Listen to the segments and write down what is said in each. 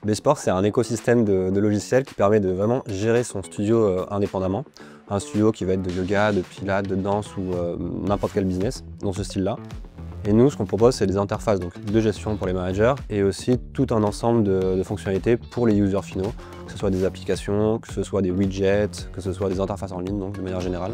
Bsport, c'est un écosystème de logiciels qui permet de vraiment gérer son studio indépendamment. Un studio qui va être de yoga, de pilates, de danse ou n'importe quel business dans ce style-là. Et nous, ce qu'on propose, c'est des interfaces donc, de gestion pour les managers et aussi tout un ensemble de fonctionnalités pour les users finaux, que ce soit des applications, que ce soit des widgets, que ce soit des interfaces en ligne, donc de manière générale.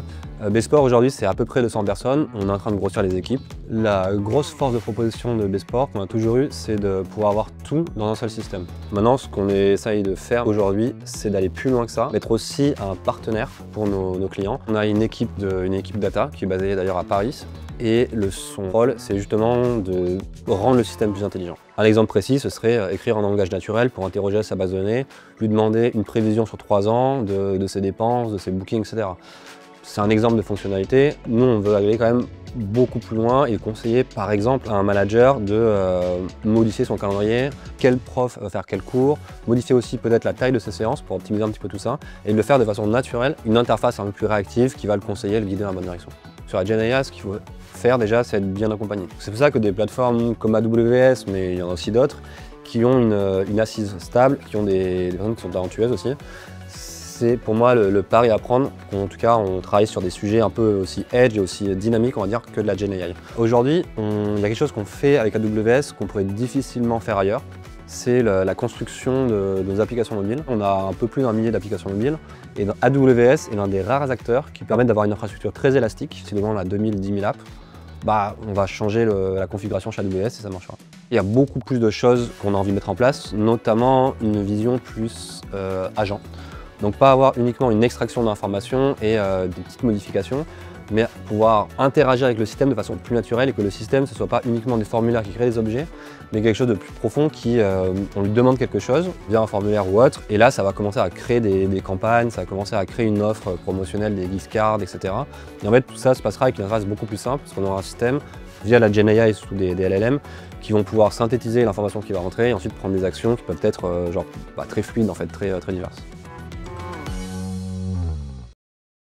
Bsport, aujourd'hui, c'est à peu près 200 personnes. On est en train de grossir les équipes. La grosse force de proposition de Bsport qu'on a toujours eu, c'est de pouvoir avoir tout dans un seul système. Maintenant, ce qu'on essaye de faire aujourd'hui, c'est d'aller plus loin que ça, d'être aussi un partenaire pour nos clients. On a une équipe data qui est basée d'ailleurs à Paris. Et son rôle, c'est justement de rendre le système plus intelligent. Un exemple précis, ce serait écrire en langage naturel pour interroger sa base de données, lui demander une prévision sur 3 ans de ses dépenses, de ses bookings, etc. C'est un exemple de fonctionnalité. Nous, on veut aller quand même beaucoup plus loin et conseiller par exemple à un manager de modifier son calendrier, quel prof va faire quel cours, modifier aussi peut-être la taille de ses séances pour optimiser un petit peu tout ça et de le faire de façon naturelle, une interface un peu plus réactive qui va le conseiller, le guider dans la bonne direction. Sur la GenAI, ce qu'il faut faire déjà, c'est être bien accompagné. C'est pour ça que des plateformes comme AWS, mais il y en a aussi d'autres, qui ont une assise stable, qui ont des personnes qui sont talentueuses aussi. C'est pour moi le pari à prendre. En tout cas, on travaille sur des sujets un peu aussi edge et aussi dynamiques, on va dire, que de la GenAI. Aujourd'hui, il y a quelque chose qu'on fait avec AWS qu'on pourrait difficilement faire ailleurs. C'est la construction de nos applications mobiles. On a un peu plus d'1 millier d'applications mobiles et AWS est l'un des rares acteurs qui permettent d'avoir une infrastructure très élastique. Si demain on a 2000, 10 000 apps, on va changer la configuration chez AWS et ça marchera. Il y a beaucoup plus de choses qu'on a envie de mettre en place, notamment une vision plus agent. Donc pas avoir uniquement une extraction d'informations et des petites modifications, mais pouvoir interagir avec le système de façon plus naturelle et que le système, ce ne soit pas uniquement des formulaires qui créent des objets, mais quelque chose de plus profond qui, on lui demande quelque chose via un formulaire ou autre, et là ça va commencer à créer des campagnes, ça va commencer à créer une offre promotionnelle, des gift cards, etc. Et en fait tout ça se passera avec une interface beaucoup plus simple, parce qu'on aura un système via la GenAI sous des LLM qui vont pouvoir synthétiser l'information qui va rentrer et ensuite prendre des actions qui peuvent être très fluides, en fait, très diverses.